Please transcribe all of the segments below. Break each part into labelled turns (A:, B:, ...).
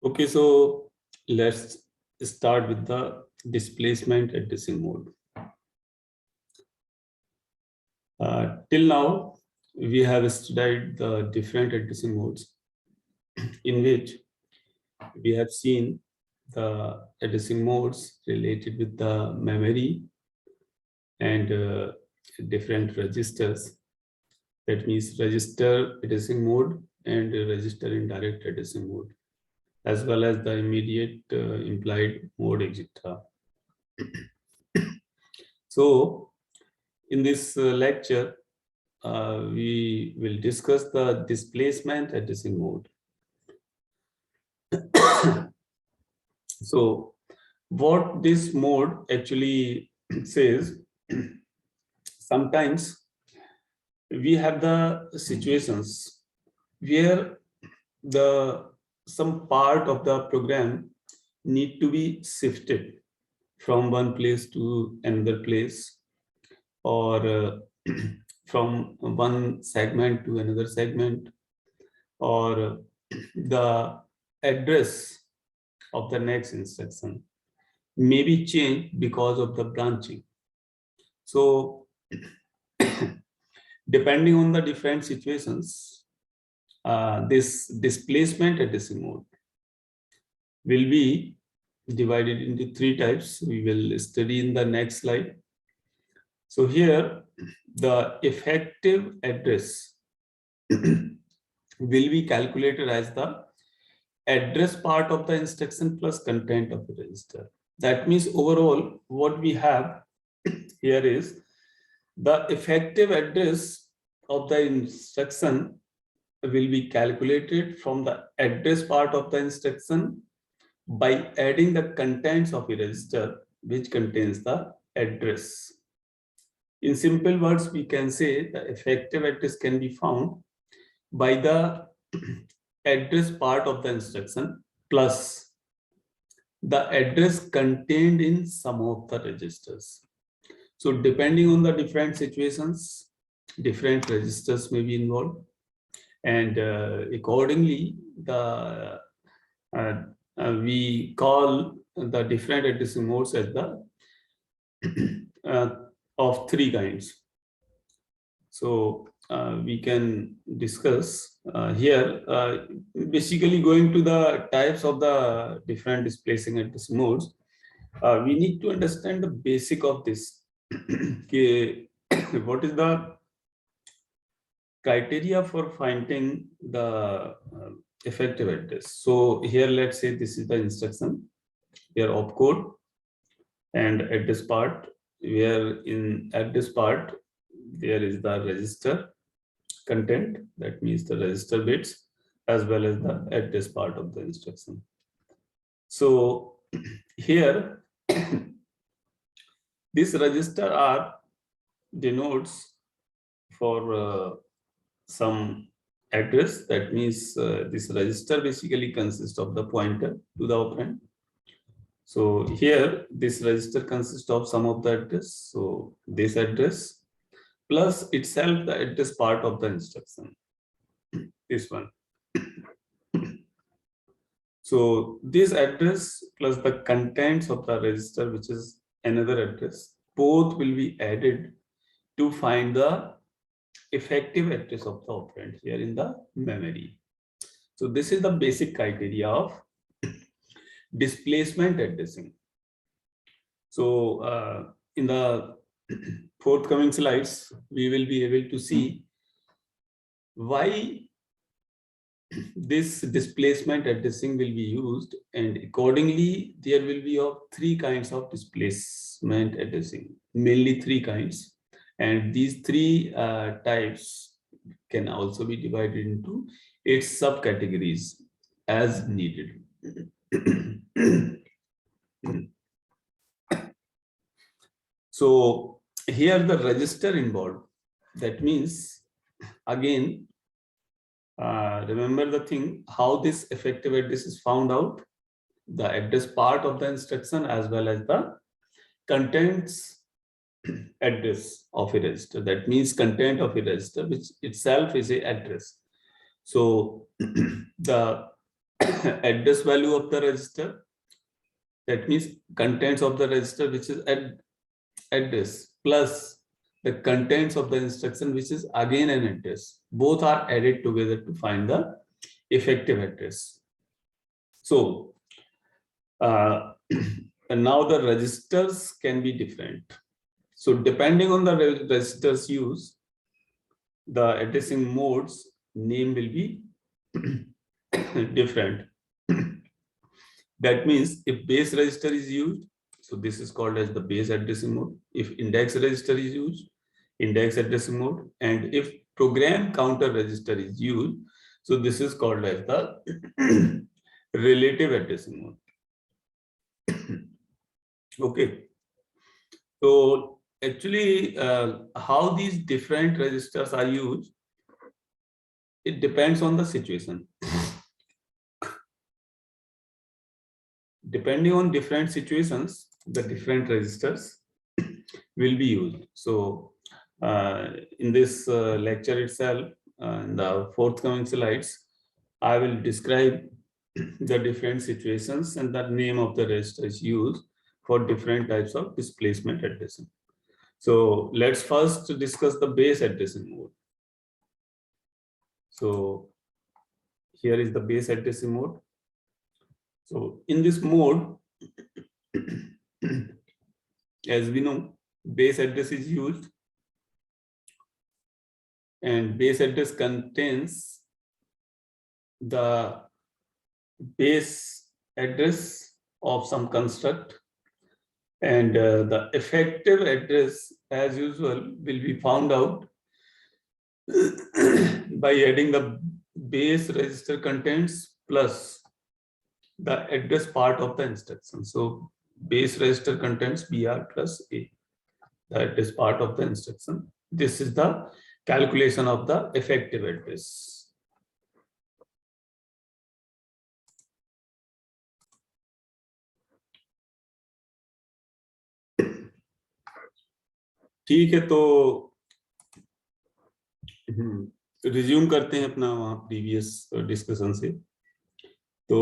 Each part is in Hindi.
A: Okay, so let's start with the displacement addressing mode. Till now, we have studied the different addressing modes in which we have seen the addressing modes related with the memory and different registers. That means register addressing mode and register indirect addressing mode, as well as the immediate implied mode, etc. So in this lecture, we will discuss the displacement addressing mode. So what this mode actually says, sometimes we have the situations where some part of the program need to be shifted from one place to another place, or from one segment to another segment, or the address of the next instruction may be changed because of the branching. So depending on the different situations, this displacement addressing mode will be divided into three types. We will study in the next slide. So here, the effective address will be calculated as the address part of the instruction plus content of the register. That means overall, what we have here is the effective address of the instruction will be calculated from the address part of the instruction by adding the contents of a register which contains the address. In simple words, we can say the effective address can be found by the address part of the instruction plus the address contained in some of the registers. So depending on the different situations, different registers may be involved, and accordingly, we call the different addressing modes as the of three kinds. So we can discuss here, basically going to the types of the different displacing addressing modes. We need to understand the basic of this. What is the criteria for finding the effective address? So here, let's say this is the instruction, here opcode and address part, where in address part there is the register content, that means the register bits, as well as the address part of the instruction. So here this register R denotes for some address. That means this register basically consists of the pointer to the operand. So here this register consists of some of the address. So this address plus itself the address part of the instruction, this one. So this address plus the contents of the register, which is another address, both will be added to find the effective address of the operand here in the memory. So this is the basic criteria of displacement addressing. So in the forthcoming slides, we will be able to see why this displacement addressing will be used, and accordingly there will be of three kinds of displacement addressing, mainly three kinds, and these three types can also be divided into its subcategories as needed. So here the register involved, that means again, remember the thing, how this effective address is found out: the address part of the instruction as well as the contents address of a register. That means content of a register, which itself is a address. So the address value of the register, that means contents of the register which is address, plus the contents of the instruction which is again an address. Both are added together to find the effective address. So and now the registers can be different. So depending on the registers used, the addressing modes name will be different. That means if base register is used, so this is called as the base addressing mode. If index register is used, index addressing mode. And if program counter register is used, so this is called as the relative addressing mode. Okay. So actually, how these different registers are used, it depends on the situation. Depending on different situations, the different registers will be used. So in this lecture itself, in the forthcoming slides, I will describe the different situations and the name of the registers used for different types of displacement addressing. So let's first discuss the base addressing mode. So here is the base addressing mode. So in this mode, as we know, base address is used, and base address contains the base address of some construct, and the effective address, as usual, will be found out by adding the base register contents plus the address part of the instruction. So base register contents BR plus A, that is part of the instruction. This is the calculation of the effective address. ठीक है, तो रिज्यूम करते हैं अपना वहाँ प्रीवियस डिस्कशन से। तो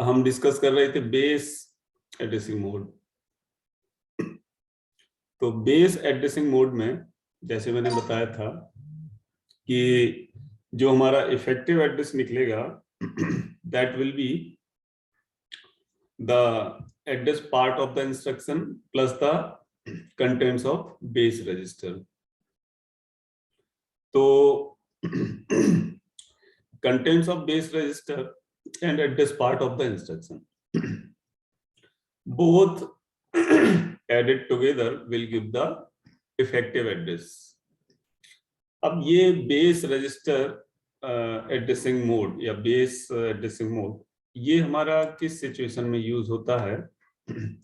A: हम डिस्कस कर रहे थे बेस एड्रेसिंग मोड। तो बेस एड्रेसिंग मोड में जैसे मैंने बताया था कि जो हमारा इफेक्टिव एड्रेस निकलेगा that will be the address part of the instruction plus the contents of base register. तो contents of base register and address part of the instruction both added together will give the effective address. अब ये base register addressing mode या base addressing mode ये हमारा किस सिचुएशन में यूज होता है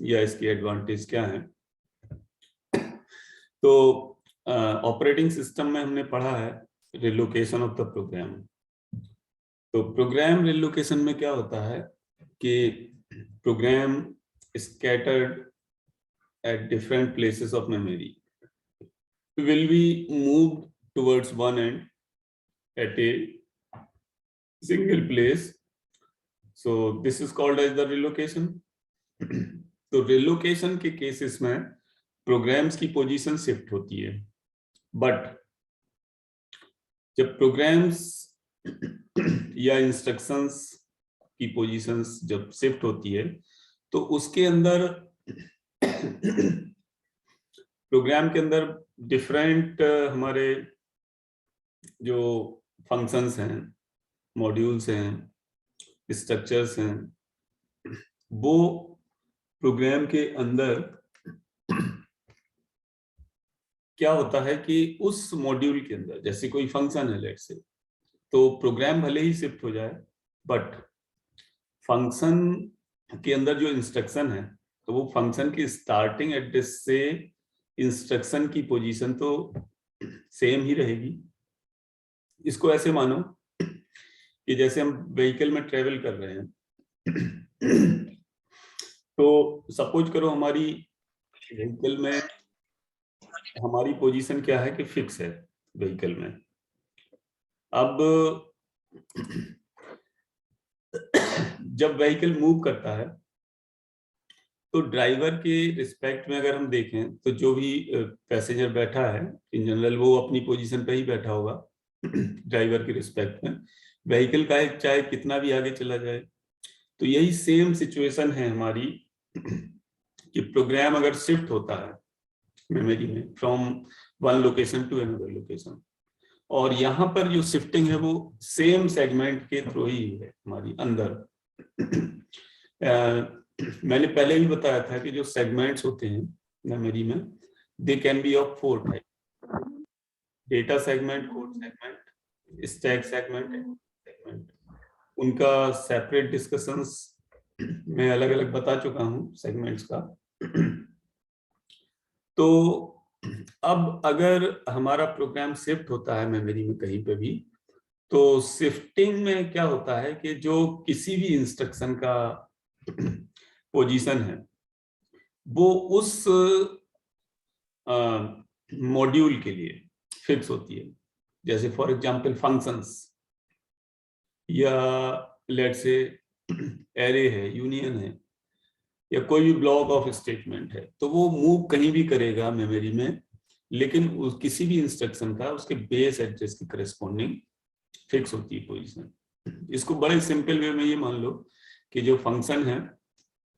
A: या इसकी एडवांटेज क्या है? तो ऑपरेटिंग सिस्टम में हमने पढ़ा है रिलोकेशन ऑफ द प्रोग्राम। तो प्रोग्राम रिलोकेशन में क्या होता है कि program scattered at different places of memory will be moved towards one end at a single place. So this is called as the relocation. तो relocation के केसेस में प्रोग्राम्स की पोजीशन शिफ्ट होती है, बट जब प्रोग्राम्स या इंस्ट्रक्शंस की पोजीशंस जब शिफ्ट होती है तो उसके अंदर प्रोग्राम के अंदर डिफरेंट हमारे जो फंक्शंस हैं, मॉड्यूल्स हैं, स्ट्रक्चर्स हैं, वो प्रोग्राम के अंदर क्या होता है कि उस मॉड्यूल के अंदर जैसे कोई फंक्शन है लेट्स से, तो प्रोग्राम भले ही शिफ्ट हो जाए बट फंक्शन के अंदर जो इंस्ट्रक्शन है तो वो फंक्शन की स्टार्टिंग एड्रेस से इंस्ट्रक्शन की पोजीशन तो सेम ही रहेगी। इसको ऐसे मानो कि जैसे हम व्हीकल में ट्रेवल कर रहे हैं तो सपोज करो हमारी व्हीकल में हमारी पोजीशन क्या है कि फिक्स है व्हीकल में। अब जब व्हीकल मूव करता है तो ड्राइवर के रिस्पेक्ट में अगर हम देखें तो जो भी पैसेंजर बैठा है इन जनरल वो अपनी पोजीशन पे ही बैठा होगा ड्राइवर के रिस्पेक्ट में, व्हीकल का चाहे कितना भी आगे चला जाए। तो यही सेम सिचुएशन है हमारी कि प्रोग्राम अगर शिफ्ट होता है मेमोरी में from one location to another location, और यहाँ पर जो शिफ्टिंग है वो सेम सेगमेंट के थ्रू ही है हमारी अंदर। मैंने पहले भी बताया था कि जो सेगमेंट्स होते हैं मेमोरी में दे can B of 4 type: data segment, code segment, stack segment. उनका सेपरेट डिस्कशंस मैं अलग अलग बता चुका हूं सेगमेंट्स का। तो अब अगर हमारा प्रोग्राम शिफ्ट होता है मेमोरी में कहीं पे भी, तो शिफ्टिंग में क्या होता है कि जो किसी भी इंस्ट्रक्शन का पोजीशन है वो उस मॉड्यूल के लिए फिक्स होती है। जैसे फॉर एग्जांपल फंक्शंस या लेट से एरे है, यूनियन है, या कोई भी ब्लॉक ऑफ स्टेटमेंट है, तो वो मूव कहीं भी करेगा मेमोरी में, लेकिन किसी भी इंस्ट्रक्शन का उसके बेस एड्रेस की करस्पॉन्डिंग फिक्स होती है पोजीशन। इसको बड़े सिंपल वे में ये मान लो कि जो फंक्शन है,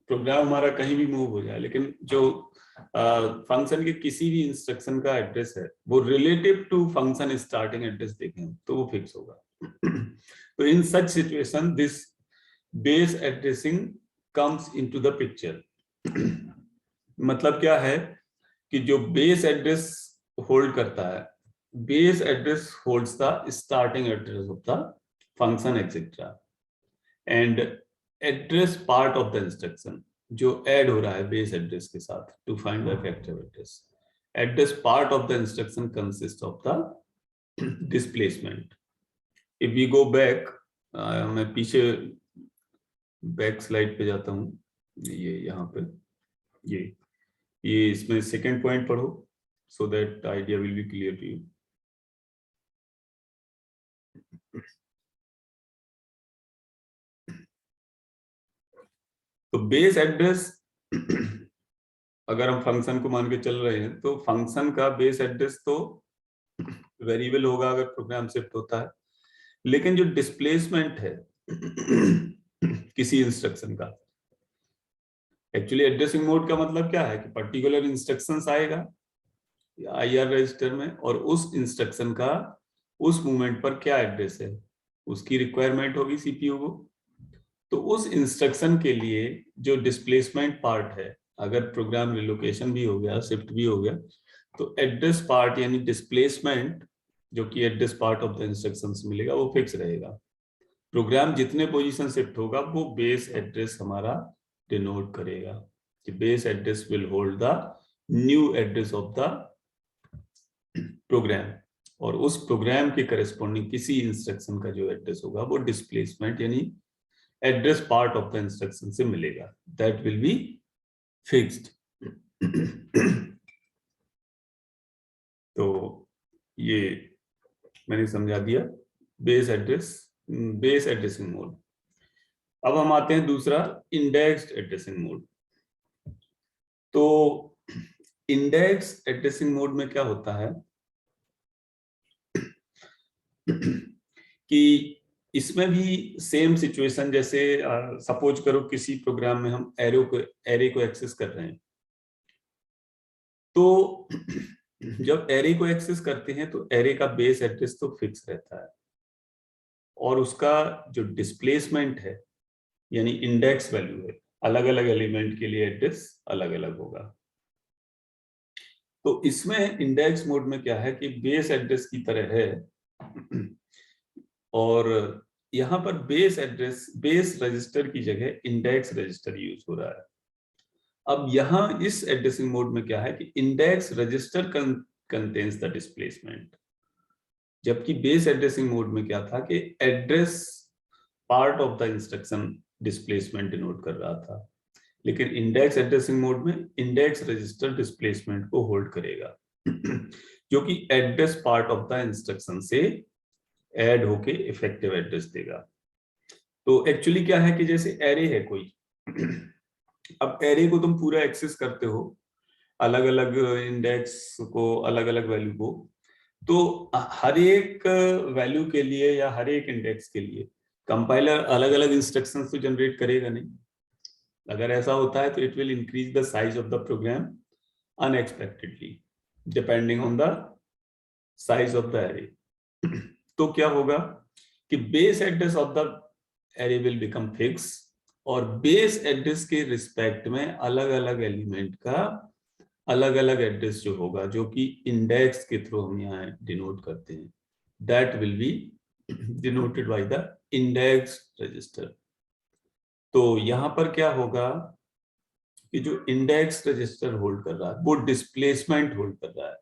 A: प्रोग्राम हमारा कहीं भी मूव हो जाए, लेकिन जो फंक्शन के किसी भी इंस्ट्रक्शन का एड्रेस है वो relative to function starting address देखें तो वो फिक्स होगा। तो in such situation this base addressing comes into the picture। मतलब क्या है कि जो बेस एड्रेस होल्ड करता है, base address holds the starting address of the function etcetera, and address part of the instruction जो ऐड हो रहा है बेस एड्रेस के साथ to find the effective address, address part of the instruction consist of the displacement. If we go back, मैं पीछे बैक स्लाइड पे जाता हूँ, ये यहाँ पे ये इसमें सेकेंड पॉइंट पढ़ो so that idea will be clear to you. तो बेस एड्रेस अगर हम फंक्शन को मान के चल रहे हैं तो फंक्शन का बेस एड्रेस तो वेरिएबल होगा अगर प्रोग्राम शिफ्ट होता है, लेकिन जो डिस्प्लेसमेंट है किसी इंस्ट्रक्शन का, एक्चुअली एड्रेसिंग मोड का मतलब क्या है कि पर्टिकुलर इंस्ट्रक्शंस आएगा IR रजिस्टर में, और उस इंस्ट्रक्शन का उस मोमेंट पर क्या एड्रेस है उसकी रिक्वायरमेंट होगी CPU को। तो उस इंस्ट्रक्शन के लिए जो डिस्प्लेसमेंट पार्ट है, अगर प्रोग्राम रिलोकेशन भी हो गया, शिफ्ट भी हो गया, तो एड्रेस पार्ट यानी डिस्प्लेसमेंट जो कि address part of the instruction से मिलेगा वो फिक्स रहेगा। प्रोग्राम जितने पोजीशन शिफ्ट होगा वो बेस एड्रेस हमारा डिनोट करेगा कि base address will hold the new address of the program, और उस प्रोग्राम के करस्पॉन्डिंग किसी इंस्ट्रक्शन का जो एड्रेस होगा वो डिस्प्लेसमेंट यानी address part of the instruction से मिलेगा, दैट विल बी फिक्स्ड। तो ये मैंने समझा दिया बेस एड्रेसिंग मोड। अब हम आते हैं दूसरा, इंडेक्स्ड एड्रेसिंग मोड। तो इंडेक्स एड्रेसिंग मोड में क्या होता है कि इसमें भी सेम सिचुएशन, जैसे सपोज करो किसी प्रोग्राम में हम एरे को एक्सेस कर रहे हैं, तो जब एरे को एक्सेस करते हैं तो एरे का बेस एड्रेस तो फिक्स रहता है, और उसका जो डिस्प्लेसमेंट है यानी इंडेक्स वैल्यू है, अलग अलग एलिमेंट के लिए एड्रेस अलग अलग होगा। तो इसमें इंडेक्स मोड में क्या है कि बेस एड्रेस की तरह है, और यहाँ पर बेस रजिस्टर की जगह इंडेक्स रजिस्टर यूज हो रहा है। अब यहाँ इस एड्रेसिंग मोड में क्या है कि index register contains the displacement, जबकि बेस एड्रेसिंग मोड में क्या था कि address part of the instruction displacement denote कर रहा था, लेकिन इंडेक्स एड्रेसिंग मोड में इंडेक्स रजिस्टर डिस्प्लेसमेंट को होल्ड करेगा जो कि address part of the instruction से ऐड होके इफेक्टिव एड्रेस देगा। तो एक्चुअली क्या है कि जैसे एरे है कोई, अब एरे को तुम पूरा एक्सेस करते हो, अलग अलग इंडेक्स को, अलग अलग वैल्यू को, तो हर एक वैल्यू के लिए या हर एक इंडेक्स के लिए कंपाइलर अलग अलग इंस्ट्रक्शंस तो जनरेट करेगा नहीं। अगर ऐसा होता है तो it will increase the size of the program unexpectedly depending on the size of the array. तो क्या होगा कि base address of the array will become fix, और बेस एड्रेस के रिस्पेक्ट में अलग अलग एलिमेंट का अलग अलग एड्रेस जो होगा, जो कि इंडेक्स के थ्रू हम यहाँ डिनोट करते हैं, that will be denoted by the index register. तो यहां पर क्या होगा कि जो इंडेक्स रजिस्टर होल्ड कर रहा है वो डिस्प्लेसमेंट होल्ड कर रहा है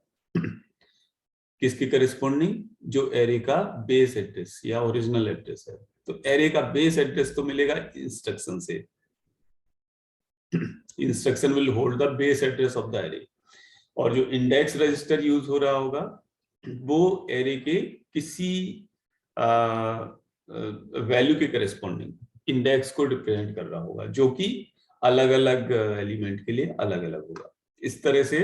A: किसके करिस्पॉन्डिंग, जो एरे का बेस एड्रेस या ओरिजिनल एड्रेस है। तो एरे का बेस एड्रेस तो मिलेगा इंस्ट्रक्शन से, instruction will hold the base address of the array, और जो इंडेक्स रजिस्टर यूज हो रहा होगा वो एरे के किसी वैल्यू के करेस्पॉन्डिंग इंडेक्स को रिप्रेजेंट कर रहा होगा, जो कि अलग अलग एलिमेंट के लिए अलग अलग होगा। इस तरह से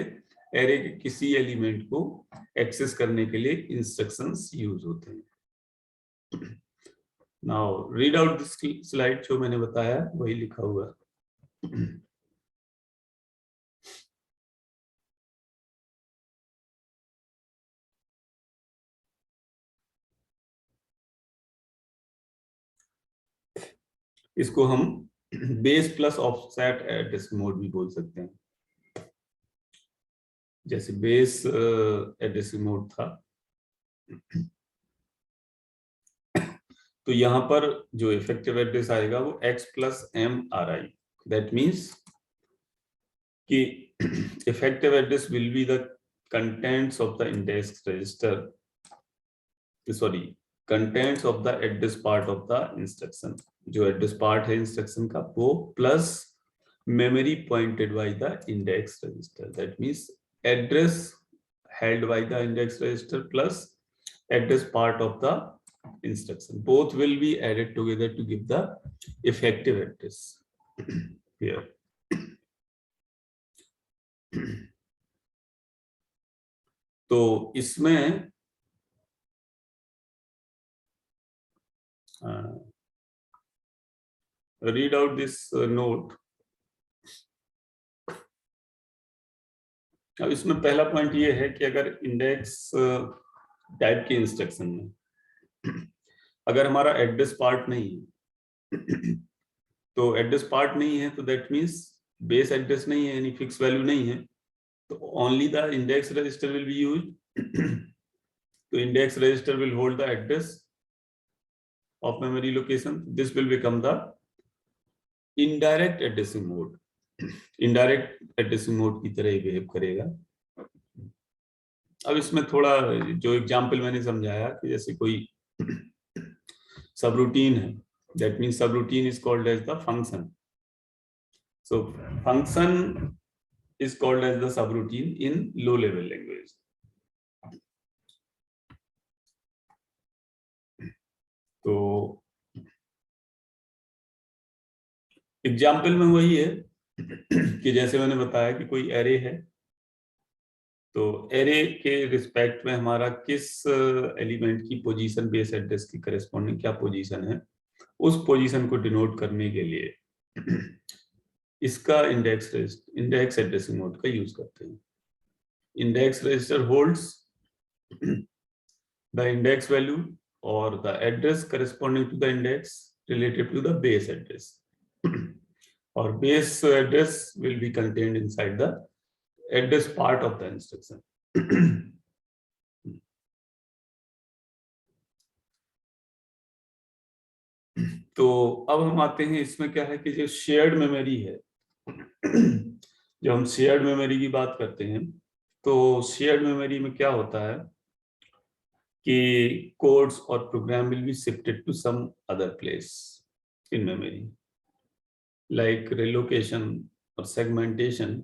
A: एरे के किसी एलिमेंट को एक्सेस करने के लिए इंस्ट्रक्शंस यूज होते हैं। Now read out this slide, जो मैंने बताया वही लिखा हुआ है। इसको हम base plus offset address mode भी बोल सकते हैं। जैसे बेस एड्रेस मोड था, तो यहां पर जो इफेक्टिव एड्रेस आएगा वो x+m_ri, दैट मींस कि effective address will be the contents of the index register, sorry, contents of the address part of the instruction. जो एड्रेस पार्ट है इंस्ट्रक्शन का वो plus memory pointed by the index register, that means address held by the index register plus address part of the instruction, both will be added together to give the effective address here. तो इसमें read out this note. अब इसमें पहला पॉइंट ये है कि अगर इंडेक्स टाइप के इंस्ट्रक्शन में अगर हमारा एड्रेस पार्ट नहीं है, तो एड्रेस पार्ट नहीं है तो दैट मींस बेस एड्रेस नहीं है, यानी फिक्स वैल्यू नहीं है, तो only the index register will be used. तो index register will hold the address of memory location, this will become the indirect addressing mode. Indirect addressing mode की तरह ही बिहेव करेगा। अब इसमें थोड़ा जो एग्जांपल मैंने समझाया कि जैसे कोई सब रूटीन है, that means subroutine is called as the function. So function is called as the subroutine in low level language. तो एग्जाम्पल में वही है कि जैसे मैंने बताया कि कोई एरे है, तो एरे के रिस्पेक्ट में हमारा किस एलिमेंट की पोजीशन बेस एड्रेस की करेस्पॉन्डिंग क्या पोजीशन है, उस पोजीशन को डिनोट करने के लिए इसका इंडेक्स एड्रेसिंग मोड का यूज करते हैं। Index register holds the index value or the address corresponding to the index related to the base address, or base address will be contained inside the address part of the instruction. तो अब हम आते हैं इसमें क्या है कि जो शेयर्ड मेमोरी है, जब हम शेयर्ड मेमोरी की बात करते हैं तो शेयर्ड मेमोरी में क्या होता है कि codes or program will be shifted to some other place in memory, like relocation or segmentation.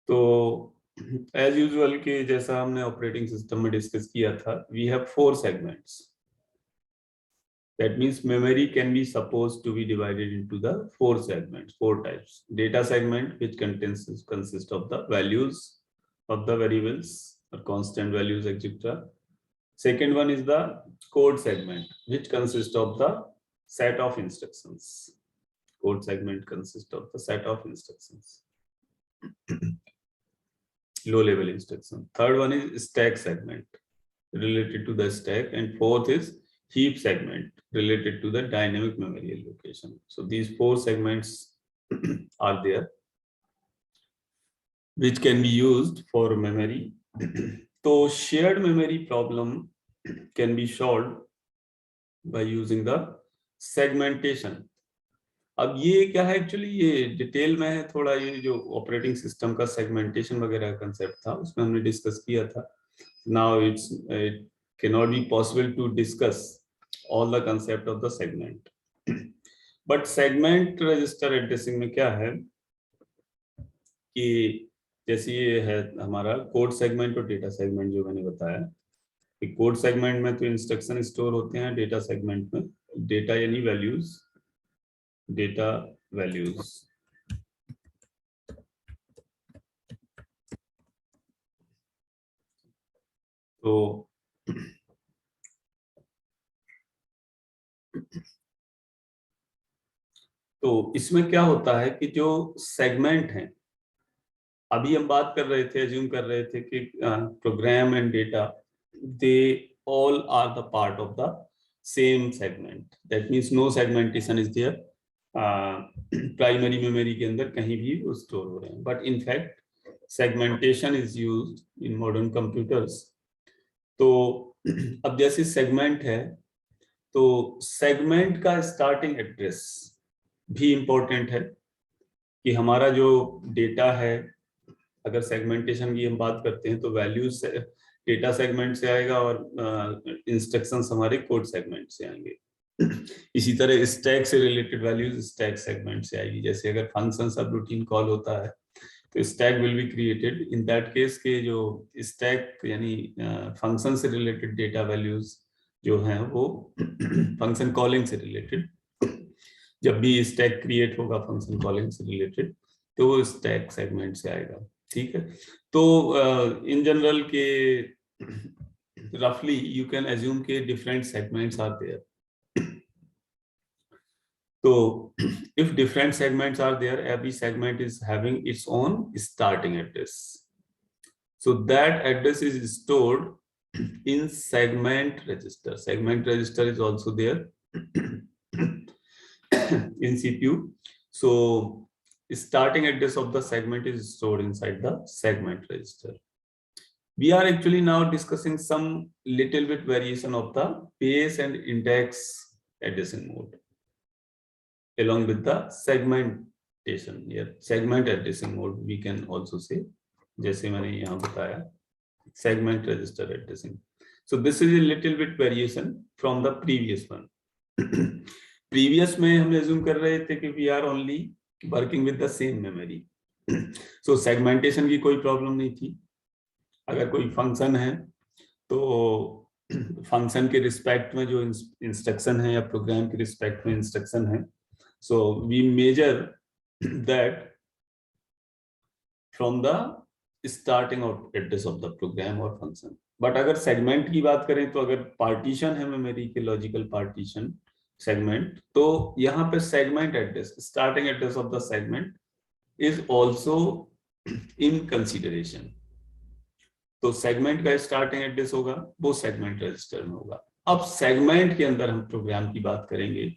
A: तो एज यूजुअल के जैसा हमने ऑपरेटिंग सिस्टम में डिस्कस किया था, we have 4 segments. That means memory can be supposed to be divided into the 4 segments, 4 types. Data segment, which consists of the values of the variables or constant values, etc. Second one is the code segment, which consists of the set of instructions. Code segment consists of the set of instructions. Low level instruction. Third one is stack segment, related to the stack, and fourth is heap segment, related to the dynamic memory allocation. So these 4 segments are there, which can be used for memory. So shared memory problem can be solved by using the segmentation. अब ये क्या है, एक्चुअली ये डिटेल में है थोड़ा, ये जो ऑपरेटिंग सिस्टम का सेगमेंटेशन वगैरह कंसेप्ट था उसमें हमने डिस्कस किया था. Now it cannot be possible to discuss all the concept of the segment. But segment register addressing में क्या है कि जैसे ये है हमारा कोड सेगमेंट और डेटा सेगमेंट, जो मैंने बताया कि कोड सेगमेंट में तो इंस्ट्रक्शन स्टोर होते हैं, डेटा सेगमेंट में डेटा यानी वैल्यूज, डेटा वैल्यूज. तो इसमें क्या होता है कि जो सेगमेंट है, अभी हम बात कर रहे थे, अज्यूम कर रहे थे कि program and data they all are the part of the same segment. That means no segmentation is there. Primary memory के अंदर कहीं भी वो स्टोर हो रहे हैं, but in fact segmentation is used in modern computers. तो अब जैसे सेगमेंट है, तो सेगमेंट का स्टार्टिंग एड्रेस भी इंपॉर्टेंट है कि हमारा जो डेटा है, अगर सेगमेंटेशन की हम बात करते हैं तो वैल्यूज डेटा सेगमेंट से आएगा और इंस्ट्रक्शंस हमारे कोड सेगमेंट से आएंगे. इसी तरह स्टैक से रिलेटेड वैल्यूज स्टैक सेगमेंट से आएगी. जैसे अगर फंक्शन सब रूटीन कॉल होता है तो stack will be created. In that case के जो स्टैक यानी फंक्शन से रिलेटेड डेटा वैल्यूज जो हैं वो फंक्शन कॉलिंग से रिलेटेड, जब भी स्टैक क्रिएट होगा फंक्शन कॉलिंग से रिलेटेड तो वो स्टैक सेगमेंट से आएगा. ठीक है. तो इन जनरल के रफली यू कैन अज्यूम के different segments are there. So if different segments are there, every segment is having its own starting address. So that address is stored in segment register. Segment register is also there in CPU. So starting address of the segment is stored inside the segment register. We are actually now discussing some little bit variation of the base and index addressing mode, along with the segmentation. Here segment addressing mode we can also say, जैसे मैंने यहाँ बताया segment register addressing. So this is a little bit variation from the previous one. Previous में हम assume कर रहे थे कि we are only working with the same memory. So segmentation की कोई problem नहीं थी. अगर कोई फंक्शन है तो फंक्शन के रिस्पेक्ट में जो इंस्ट्रक्शन है या प्रोग्राम के रिस्पेक्ट में इंस्ट्रक्शन है, so we measure that from the starting of address of the program or function. But अगर सेगमेंट की बात करें तो अगर पार्टीशन है मेमोरी के लॉजिकल पार्टीशन सेगमेंट, तो यहाँ पे segment address, starting address of the segment is also in consideration. तो सेगमेंट का स्टार्टिंग एड्रेस होगा वो सेगमेंट रजिस्टर में होगा. अब सेगमेंट के अंदर हम प्रोग्राम की बात करेंगे,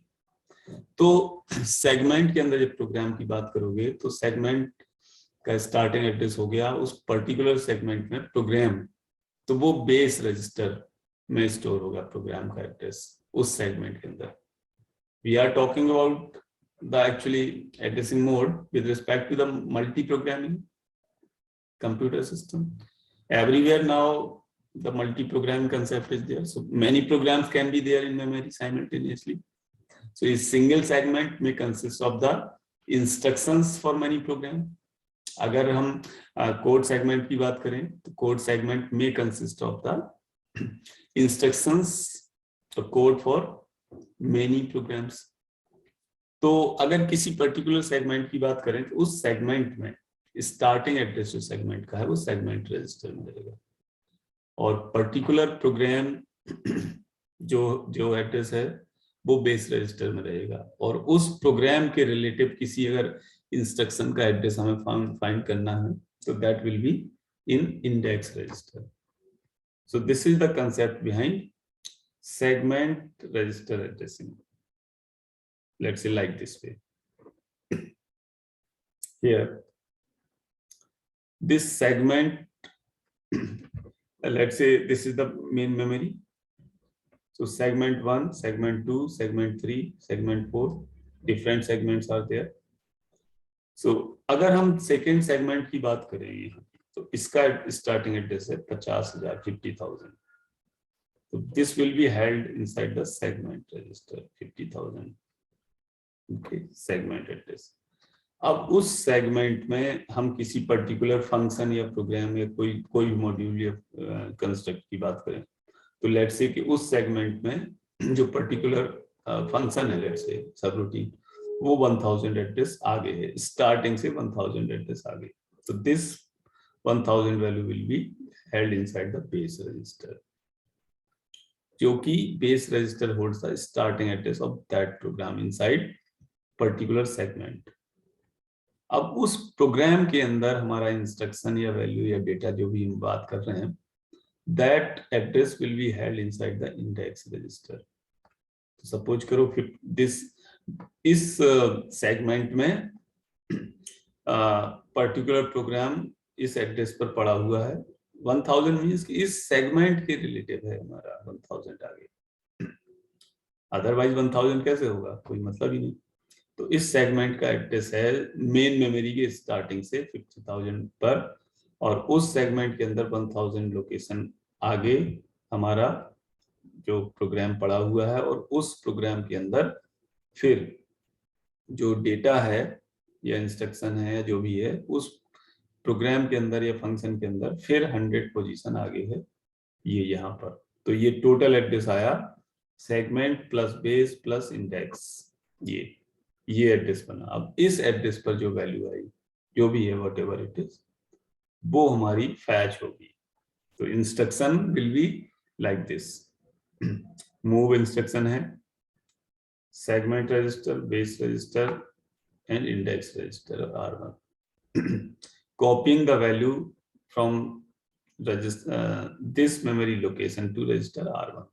A: तो सेगमेंट के अंदर जब प्रोग्राम की बात करोगे तो सेगमेंट का स्टार्टिंग एड्रेस हो गया उस पर्टिकुलर सेगमेंट में प्रोग्राम, तो वो बेस रजिस्टर में स्टोर होगा प्रोग्राम का एड्रेस उस सेगमेंट के अंदर. We are talking about the actually addressing mode with respect to the multi programming computer system. Everywhere now the multi-programming concept is there, so many programs can be there in memory simultaneously. So a single segment may consist of the instructions for many programs. अगर हम कोड सेगमेंट की बात करें तो code segment may consist of the instructions, the code for many programs. तो अगर किसी पर्टिकुलर सेगमेंट की बात करें तो उस सेगमेंट में स्टार्टिंग एड्रेस जो सेगमेंट का है वो सेगमेंट रजिस्टर में रहेगा, और पर्टिकुलर प्रोग्राम जो जो एड्रेस है वो बेस रजिस्टर में रहेगा, और उस प्रोग्राम के रिलेटिव किसी अगर इंस्ट्रक्शन का एड्रेस हमें फाइंड करना है तो that will be in index register. So this is the concept behind segment register addressing. Let's say like this way. Here, this segment, let's say this is the main memory. So segment 1, segment 2, segment 3, segment 4, different segments are there. So अगर हम second segment की बात करें यहाँ, तो इसका starting address है 50,000, 50,000. So this will be held inside the segment register 50,000. Okay, segment address. अब उस सेगमेंट में हम किसी पर्टिकुलर फंक्शन या प्रोग्राम या कोई मॉड्यूल या कंस्ट्रक्ट की बात करें तो लेट्स से कि उस सेगमेंट में जो पर्टिकुलर फंक्शन है, लेट्स से सबरूटीन, वो 1000 एड्रेस आगे है, स्टार्टिंग से 1000 एड्रेस आगे, तो this 1000 value will be held inside the base register, जो कि base register holds the starting address of that program inside particular segment. अब उस प्रोग्राम के अंदर हमारा इंस्ट्रक्शन या वैल्यू या डेटा जो भी हम बात कर रहे हैं, that address will be held inside the index register. Suppose करो इस सेगमेंट में पर्टिकुलर प्रोग्राम इस एड्रेस पर पड़ा हुआ है, 1000 मीन्स कि इस सेगमेंट के रिलेटिव है हमारा 1000 आगे, अदरवाइज 1000 कैसे होगा, कोई मतलब ही नहीं। तो इस सेगमेंट का एड्रेस है मेन मेमोरी के स्टार्टिंग से 50,000 पर, और उस सेगमेंट के अंदर 1000 लोकेशन आगे हमारा जो प्रोग्राम पड़ा हुआ है, और उस प्रोग्राम के अंदर फिर जो डेटा है या इंस्ट्रक्शन है या जो भी है उस प्रोग्राम के अंदर या फंक्शन के अंदर फिर 100 पोजीशन आगे है ये यहाँ पर। तो ये टोटल एड्रेस आया segment plus base plus index, ये एड्रेस बना। अब इस एड्रेस पर जो वैल्यू आई जो भी है वॉट एवर इट इज, वो हमारी फैच होगी। तो instruction will be like this, move instruction है, segment register, base register and index register R1, copying the value from this memory location to register R1।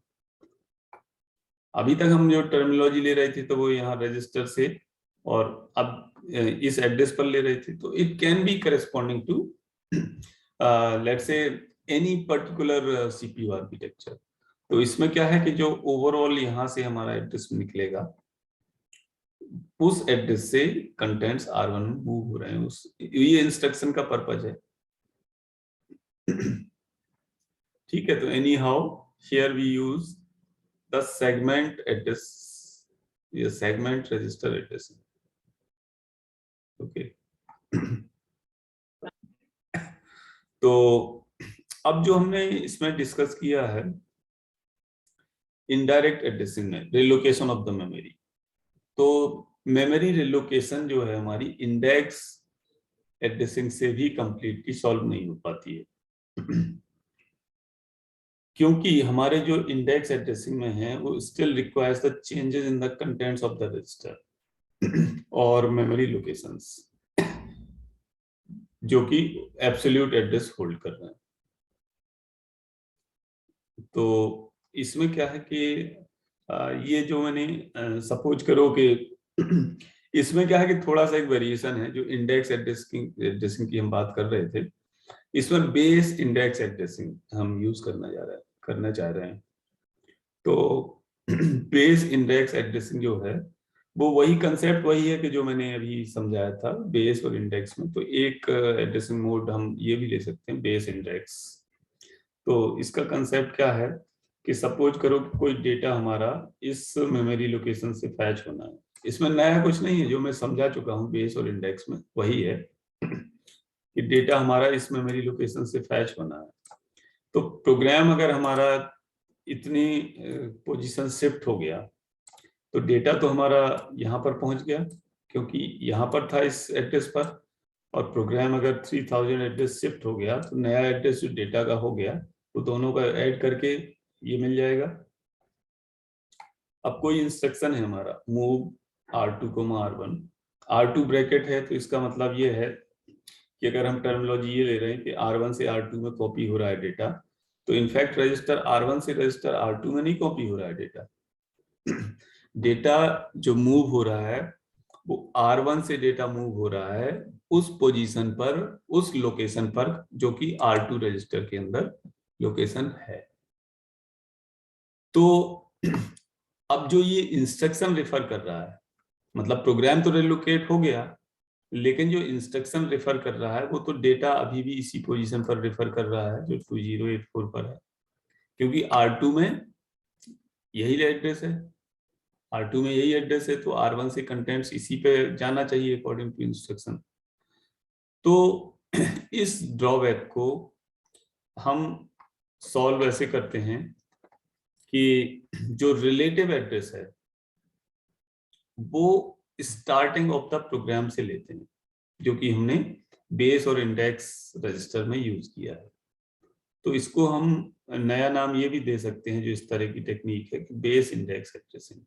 A: अभी तक हम जो टर्मिनोलॉजी ले रहे थे तो वो यहाँ रजिस्टर से, और अब इस एड्रेस पर ले रहे थे, तो it can be corresponding to let's say any particular CPU architecture. तो इसमें क्या है कि जो ओवरऑल यहाँ से हमारा एड्रेस निकलेगा उस एड्रेस से कंटेंट्स R1 में मूव हो रहे हैं, ये इंस्ट्रक्शन का पर्पज है। ठीक है, तो anyhow here we use the segment address, ये segment register address, okay। तो अब जो हमने इसमें डिस्कस किया है इनडायरेक्ट एड्रेसिंग में रिलोकेशन ऑफ द मेमोरी, तो मेमोरी रिलोकेशन जो है हमारी इंडेक्स एड्रेसिंग से भी कंप्लीटली सॉल्व नहीं हो पाती है, क्योंकि हमारे जो इंडेक्स एड्रेसिंग में है वो still requires the changes in the contents of the register और मेमोरी लोकेशंस, जो कि एब्सोल्यूट एड्रेस होल्ड कर रहे हैं। तो इसमें क्या है कि ये जो मैंने सपोज करो कि इसमें क्या है कि थोड़ा सा एक वेरिएशन है, जो इंडेक्स एड्रेसिंग की हम बात कर रहे थे, इसमें बेस इंडेक्स एड्रेसिंग हम यूज करना चाह रहे हैं। तो बेस इंडेक्स एड्रेसिंग जो है वो वही कंसेप्ट वही है कि जो मैंने अभी समझाया था बेस और इंडेक्स में। तो एक एड्रेसिंग मोड हम ये भी ले सकते हैं, बेस इंडेक्स। तो इसका कंसेप्ट क्या है कि सपोज करो कि कोई डेटा हमारा इस मेमोरी लोकेशन से फैच होना है, इसमें नया कुछ नहीं है, जो मैं समझा चुका हूँ बेस और इंडेक्स में वही है कि डेटा हमारा इस मेमोरी लोकेशन से फैच होना है। तो प्रोग्राम अगर हमारा इतनी पोजीशन शिफ्ट हो गया तो डेटा तो हमारा यहाँ पर पहुंच गया क्योंकि यहाँ पर था इस एड्रेस पर, और प्रोग्राम अगर 3000 एड्रेस शिफ्ट हो गया तो नया एड्रेस जो डेटा का हो गया तो दोनों का ऐड करके ये मिल जाएगा। अब कोई इंस्ट्रक्शन है हमारा move R2, R1, R2 bracket है तो इसका मतलब ये है कि अगर हम टर्मिनोलॉजी ये ले रहे हैं कि R1 से R2 में कॉपी हो रहा है डेटा, तो इनफैक्ट रजिस्टर R1 से रजिस्टर R2 में नहीं कॉपी हो रहा है डेटा। डेटा जो मूव हो रहा है वो R1 से डेटा मूव हो रहा है उस पोजीशन पर, उस लोकेशन पर जो कि R2 रजिस्टर के अंदर लोकेशन है। तो अब जो ये इंस्ट्रक्शन रेफर कर रहा है, मतलब प्रोग्राम तो रिलोकेट हो गया, लेकिन जो इंस्ट्रक्शन रेफर कर रहा है वो तो डेटा अभी भी इसी पोजीशन पर रेफर कर रहा है जो 2084 पर है, क्योंकि R2 में यही एड्रेस है, R2 में यही एड्रेस है, तो R1 से कंटेंट्स इसी पे जाना चाहिए अकॉर्डिंग टू इंस्ट्रक्शन। तो इस ड्रॉबैक को हम सॉल्व ऐसे करते हैं कि जो रिलेटिव एड्रेस है वो स्टार्टिंग ऑफ द प्रोग्राम से लेते हैं, जो कि हमने बेस और इंडेक्स रजिस्टर में यूज किया है। तो इसको हम नया नाम ये भी दे सकते हैं, जो इस तरह की टेक्निक है, कि बेस इंडेक्स एड्रेसिंग।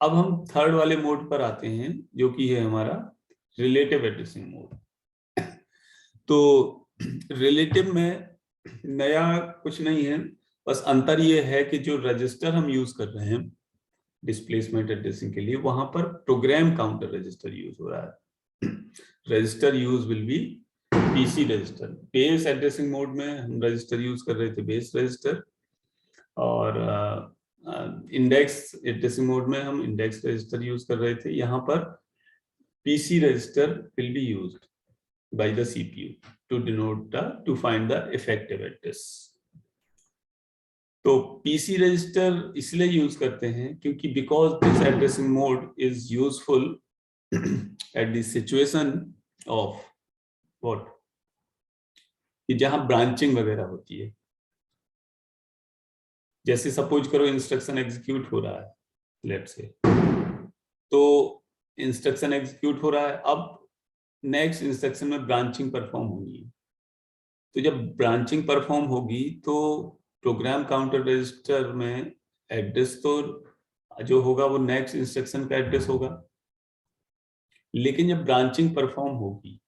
A: अब हम थर्ड वाले मोड पर आते हैं जो कि है हमारा रिलेटिव एड्रेसिंग मोड। तो रिलेटिव में नया कुछ नहीं है, बस अंतर ये है कि जो रजिस्टर हम यूज कर रहे हैं डिस्प्लेसमेंट एड्रेसिंग के लिए, वहां पर प्रोग्राम काउंटर रजिस्टर यूज हो रहा है। Register use will be PC register. Base addressing mode में हम रजिस्टर यूज कर रहे थे बेस रजिस्टर, और इंडेक्स एड्रेसिंग मोड में हम इंडेक्स रजिस्टर यूज कर रहे थे। यहाँ पर PC register will be used by the CPU to denote to find the effective address. तो पीसी रजिस्टर इसलिए यूज करते हैं क्योंकि because this addressing mode is useful at the situation of what, कि जहां ब्रांचिंग वगैरह होती है। जैसे सपोज करो इंस्ट्रक्शन एग्जीक्यूट हो रहा है, लेट्स से, तो इंस्ट्रक्शन एग्जीक्यूट हो रहा है, अब नेक्स्ट इंस्ट्रक्शन में ब्रांचिंग परफॉर्म होगी। तो जब ब्रांचिंग परफॉर्म होगी तो प्रोग्राम काउंटर रजिस्टर में एड्रेस तो जो होगा वो नेक्स्ट इंस्ट्रक्शन का एड्रेस होगा, लेकिन जब ब्रांचिंग परफॉर्म होगी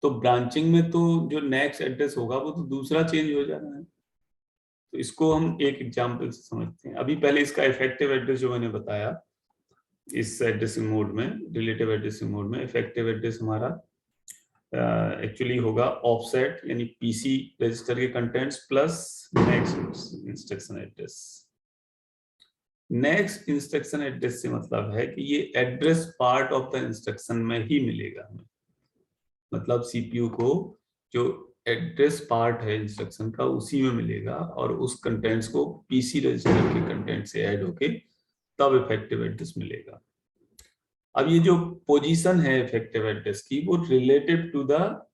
A: तो ब्रांचिंग में तो जो नेक्स्ट एड्रेस होगा वो तो दूसरा चेंज हो जाना है। तो इसको हम एक एग्जांपल से समझते हैं। अभी पहले इसका इफेक्टिव एड्रेस जो मैंने बताया, इस एड्रेसिंग मोड में, रिलेटिव एड्रेसिंग मोड में इफेक्टिव एड्रेस हमारा एक्चुअली होगा ऑफसेट, यानी पीसी रजिस्टर के contents plus next instruction address. Next instruction address से मतलब है कि ये address part of the instruction में ही मिलेगा हमें, मतलब सीपीयू को जो एड्रेस पार्ट है इंस्ट्रक्शन का उसी में मिलेगा, और उस कंटेंट्स को पीसी रजिस्टर के कंटेंट से ऐड होके तब इफेक्टिव एड्रेस मिलेगा। अब ये जो पोजीशन है इफेक्टिव एड्रेस की, वो रिलेटेड टू द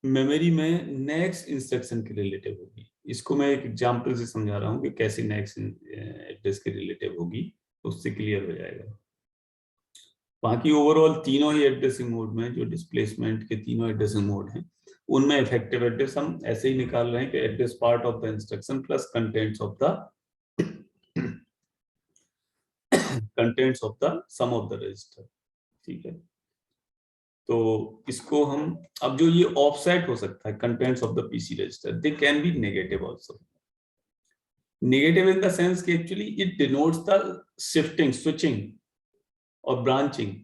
A: मेमोरी में नेक्स्ट इंस्ट्रक्शन के रिलेटिव होगी। इसको मैं एक एग्जांपल से समझा रहा हूँ कि कैसे नेक्स्ट एड्रेस के रिलेटिव होगी, उससे क्लियर हो जाएगा। बाकी ओवरऑल तीनों ही एड्रेसिंग मोड में, जो डिस्प्लेसमेंट के तीनों एड्रेसिंग मोड हैं, उनमें इफेक्टिव एड्रेस हम ऐसे ही निकाल रहे हैं कि address part of the instruction plus contents of the sum of the register. ठीक है, तो इसको हम, अब जो ये ऑफसेट हो सकता है contents of the PC register, they can be negative also. Negative in the sense कि actually it denotes the shifting, switching और ब्रांचिंग।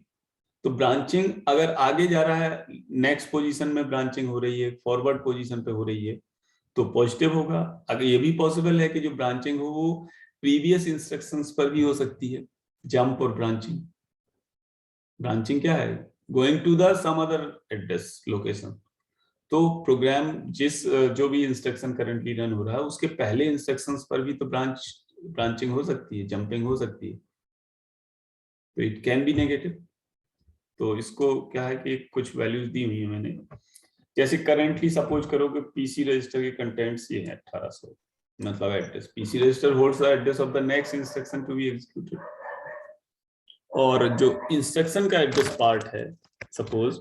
A: तो ब्रांचिंग अगर आगे जा रहा है, नेक्स्ट पोजीशन में ब्रांचिंग हो रही है, फॉरवर्ड पोजीशन पे हो रही है, तो पॉजिटिव होगा। अगर ये भी पॉसिबल है कि जो ब्रांचिंग हो वो प्रीवियस इंस्ट्रक्शंस पर भी हो सकती है, जंप और ब्रांचिंग। ब्रांचिंग क्या है? Going to the some other address location. तो प्रोग्राम जो भी इंस्ट्रक्शन करंटली रन हो रहा है उसके पहले इंस्ट्रक्शंस पर भी तो ब्रांचिंग हो सकती है, जंपिंग हो सकती है, तो इट कैन बी नेगेटिव। तो इसको क्या है कि कुछ वैल्यूज दी हुई है मैंने, जैसे करंटली सपोज करो कि पीसी रजिस्टर के कंटेंट्स ये हैं 1800, मतलब address PC register holds the address of the next instruction to be executed. और जो इंस्ट्रक्शन का एड्रेस पार्ट है, suppose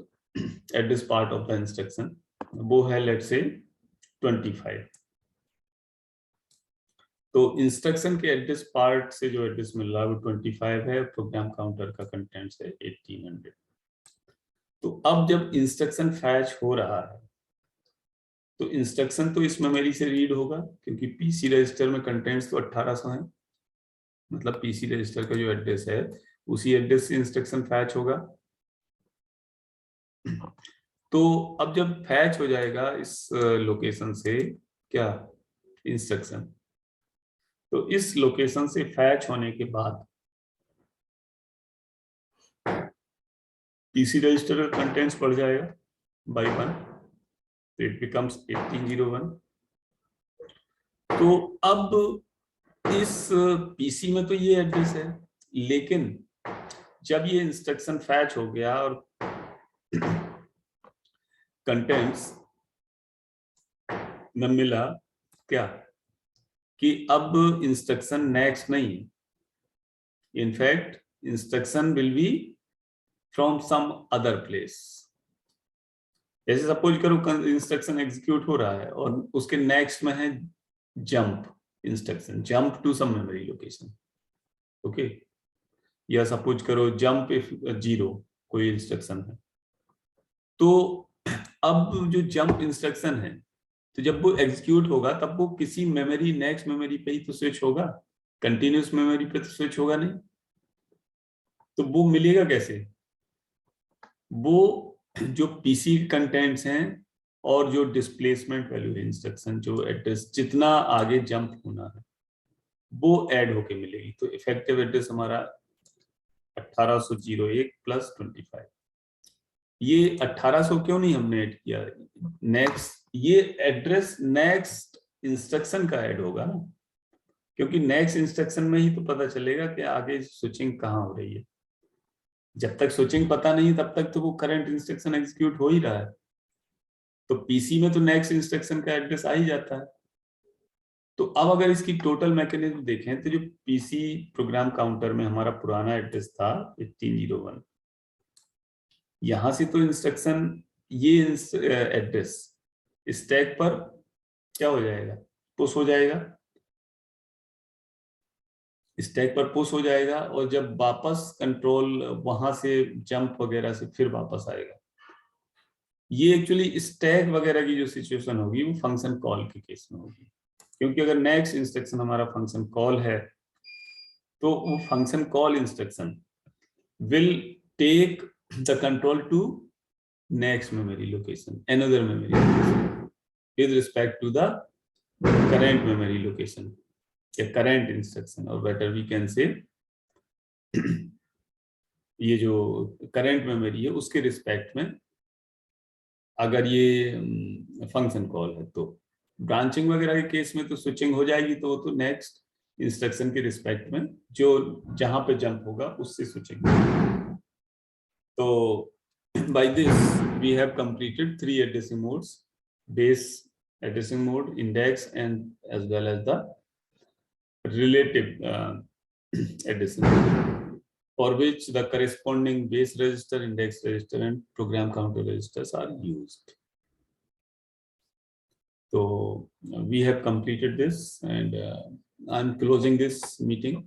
A: address part of the instruction वो है लेट्स से 25। तो इंस्ट्रक्शन के एड्रेस पार्ट से जो एड्रेस मिल रहा है वो 25 है, प्रोग्राम काउंटर का कंटेंट्स है 1800। तो अब जब इंस्ट्रक्शन फैच हो रहा है तो इंस्ट्रक्शन तो इस मेमोरी से रीड होगा, क्योंकि PC रजिस्टर में कंटेंट्स तो 1800 है, मतलब PC रजिस्टर का जो एड्रेस है उसी एड्रेस से इंस्ट्रक्शन फैच होगा। तो अब जब फैच हो जाएगा इस लोकेशन से क्या इंस्ट्रक्शन, तो इस लोकेशन से फैच होने के बाद PC रजिस्टर का कंटेंट्स बढ़ जाएगा बाई 1, तो इट बिकम्स 1801। तो अब इस PC में तो ये एड्रेस है, लेकिन जब ये इंस्ट्रक्शन फैच हो गया और कंटेंट्स में मिला क्या कि अब इंस्ट्रक्शन नेक्स्ट नहीं है, in fact instruction will be from some other place. जैसे सपोज करो इंस्ट्रक्शन एग्जीक्यूट हो रहा है और उसके नेक्स्ट में है jump instruction, jump to some memory location, okay. या सपोज करो जंप इफ 0 कोई इंस्ट्रक्शन है, तो अब जो जंप इंस्ट्रक्शन है तो जब वो एग्जीक्यूट होगा तब वो किसी मेमोरी नेक्स्ट मेमोरी पे ही तो स्विच होगा, कंटिन्यूस मेमोरी पे तो स्विच होगा नहीं। तो वो मिलेगा कैसे, वो जो PC कंटेंट्स हैं और जो डिस्प्लेसमेंट वैल्यू है इंस्ट्रक्शन, जो एड्रेस जितना आगे जंप होना है वो ऐड होके मिलेगी। तो इफेक्टिव एड्रेस हमारा 1801 प्लस 25। ये 1800 क्यों नहीं हमने ऐड किया, नेक्स्ट ये एड्रेस नेक्स्ट इंस्ट्रक्शन का ऐड होगा ना, क्योंकि नेक्स्ट इंस्ट्रक्शन में ही तो पता चलेगा कि आगे स्विचिंग कहाँ हो रही है। जब तक स्विचिंग पता नहीं तब तक तो वो करंट इंस्ट्रक्शन एग्जीक्यूट हो ही रहा है। तो PC में तो नेक्स्ट इंस्ट्रक्शन का एड्रेस आ ही जाता है। तो अब अगर इसकी टोटल मैकेनिज्म देखें तो जो PC प्रोग्राम काउंटर में हमारा पुराना एड्रेस था 1801, यहां से तो इंस्ट्रक्शन ये एड्रेस स्टैक पर क्या हो जाएगा, पुश हो जाएगा, स्टैक पर पुश हो जाएगा, और जब वापस कंट्रोल वहां से जंप वगैरह से फिर वापस आएगा। ये एक्चुअली स्टैक वगैरह की जो सिचुएशन होगी वो फंक्शन कॉल के केस में होगी, क्योंकि अगर नेक्स्ट इंस्ट्रक्शन हमारा फंक्शन कॉल है तो वो function call instruction will take the control to next memory location, another memory location with respect to the current memory location, या current instruction, or better we can say ये जो करंट मेमोरी है उसके रिस्पेक्ट में अगर ये फंक्शन कॉल है। तो ब्रांचिंग वगैरह के केस में तो स्विचिंग हो जाएगी, तो वो तो नेक्स्ट इंस्ट्रक्शन के रिस्पेक्ट में जो जहां पे जंप होगा उससे स्विचिंग। तो by this we have completed 3 addressing modes: base addressing mode, index, and as well as the relative addressing mode, for which the corresponding base register, index register, and program counter registers are used. So we have completed this, and I'm closing this meeting.